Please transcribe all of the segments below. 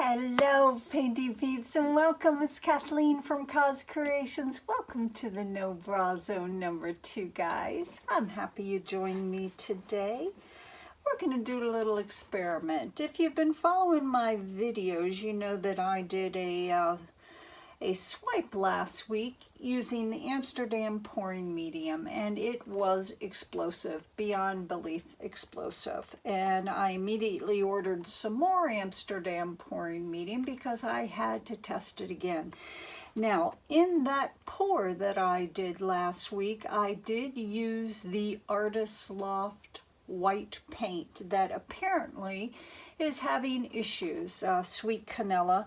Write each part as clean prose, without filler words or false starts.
Hello, Painty Peeps, and welcome. It's Kathleen from COZ Creations. Welcome to the No Bra Zone number 2, guys. I'm happy you joined me today. We're going to do a little experiment. If you've been following my videos, you know that I did a swipe last week using the Amsterdam Pouring Medium, and it was explosive, beyond belief explosive. And I immediately ordered some more Amsterdam Pouring Medium because I had to test it again. Now, in that pour that I did last week, I did use the Artist Loft white paint that apparently is having issues. Sweet Canela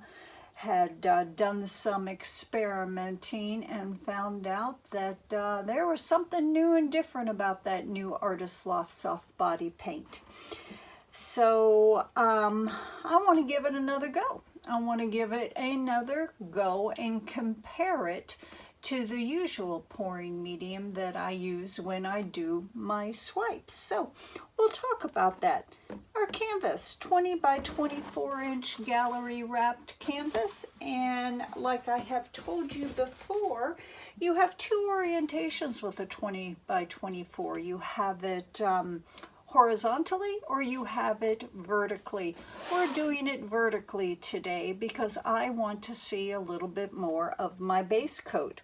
had done some experimenting and found out that there was something new and different about that new Artist Loft soft body paint. So I want to give it another go. I want to give it another go and compare it to the usual pouring medium that I use when I do my swipes. So we'll talk about that. Our canvas, 20 by 24 inch gallery wrapped canvas, and like I have told you before, you have two orientations with a 20 by 24. You have it horizontally or you have it vertically. We're doing it vertically today because I want to see a little bit more of my base coat,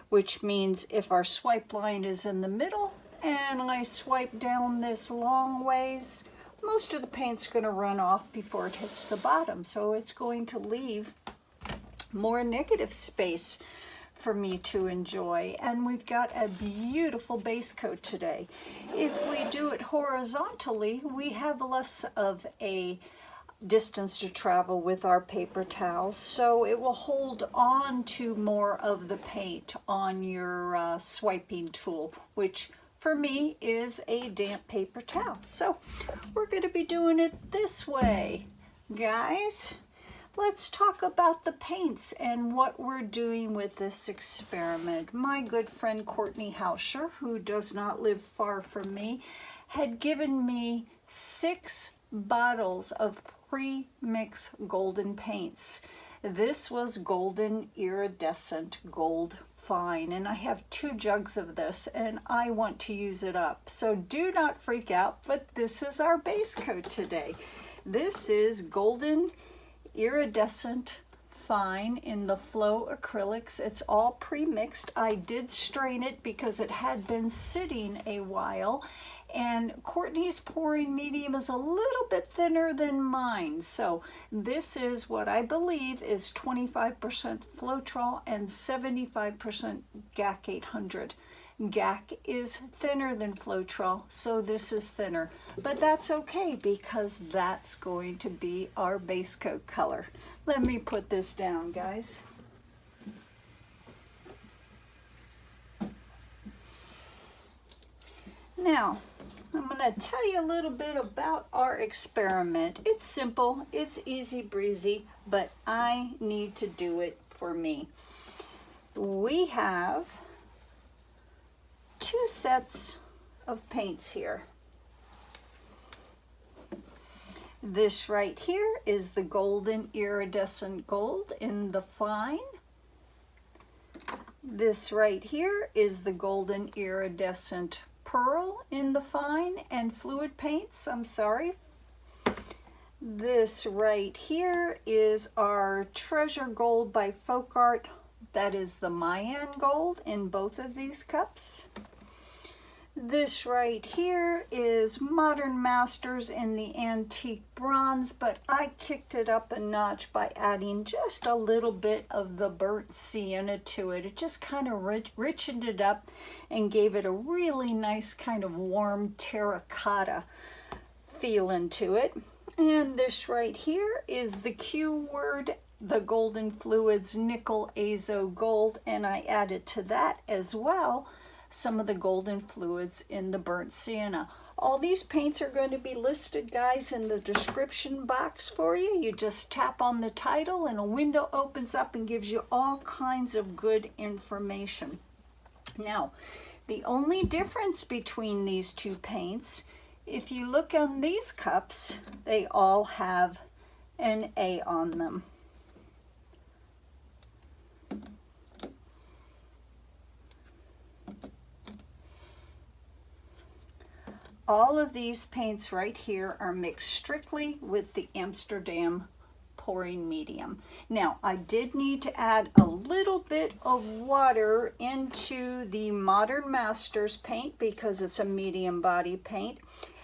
which means if our swipe line is in the middle and I swipe down this long ways, most of the paint's going to run off before it hits the bottom, so it's going to leave more negative space for me to enjoy. And we've got a beautiful base coat today. If we do it horizontally, we have less of a distance to travel with our paper towels, so it will hold on to more of the paint on your swiping tool, which for me is a damp paper towel. So we're going to be doing it this way, guys. Let's talk about the paints and what we're doing with this experiment. My good friend Courtney Hauscher, who does not live far from me, had given me 6 bottles of pre-mix golden paints. This was Golden Iridescent Gold Fine, and I have 2 jugs of this and I want to use it up. So do not freak out, but this is our base coat today. This is Golden Iridescent Fine in the Flow Acrylics. It's all pre-mixed. I did strain it because it had been sitting a while, and Courtney's pouring medium is a little bit thinner than mine. So this is what I believe is 25% Floetrol and 75% GAC 800. GAC is thinner than Floetrol, so this is thinner. But that's okay because that's going to be our base coat color. Let me put this down, guys. Now, I'm going to tell you a little bit about our experiment. It's simple, it's easy breezy, but I need to do it for me. We have 2 sets of paints here. This right here is the Golden Iridescent Gold in the Fine. This right here is the Golden Iridescent Pearl in the Fine and Fluid paints, I'm sorry. This right here is our Treasure Gold by Folk Art. That is the Mayan Gold in both of these cups. This right here is Modern Masters in the Antique Bronze, but I kicked it up a notch by adding just a little bit of the burnt sienna to it. It just kind of richened it up and gave it a really nice kind of warm terracotta feeling to it. And this right here is the Q word, the Golden Fluids Nickel Azo Gold, and I added to that as well some of the golden fluids in the burnt sienna. All these paints are going to be listed, guys, in the description box for you. You just tap on the title and a window opens up and gives you all kinds of good information. Now, the only difference between these 2 paints, if you look on these cups, they all have an A on them. All of these paints right here are mixed strictly with the Amsterdam Pouring Medium. Now, I did need to add a little bit of water into the Modern Masters paint because it's a medium body paint,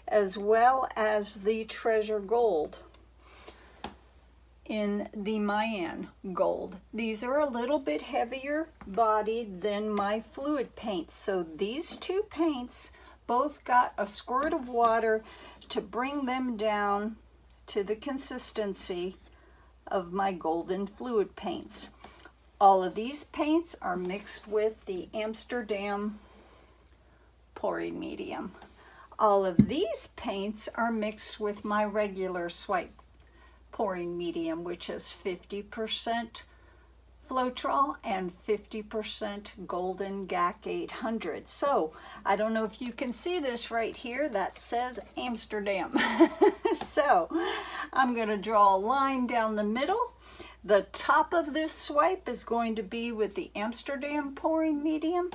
as well as the Treasure Gold in the Mayan Gold. These are a little bit heavier bodied than my fluid paints, so these two paints both got a squirt of water to bring them down to the consistency of my golden fluid paints. All of these paints are mixed with the Amsterdam Pouring Medium. All of these paints are mixed with my regular swipe pouring medium, which is 50% Floetrol and 50% Golden GAC 800. So I don't know if you can see this right here that says Amsterdam. So I'm going to draw a line down the middle. The top of this swipe is going to be with the Amsterdam Pouring Medium.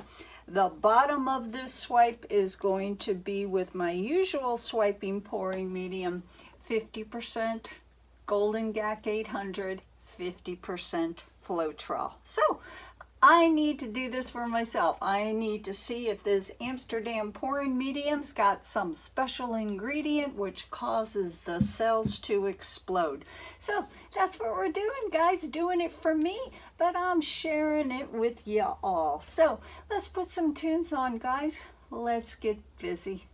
The bottom of this swipe is going to be with my usual swiping pouring medium, 50% Golden GAC 800, 50% Floetrol. So I need to do this for myself. I need to see if this Amsterdam Pouring Medium's got some special ingredient which causes the cells to explode. So that's what we're doing, guys, doing it for me, but I'm sharing it with you all. So let's put some tunes on, guys. Let's get busy.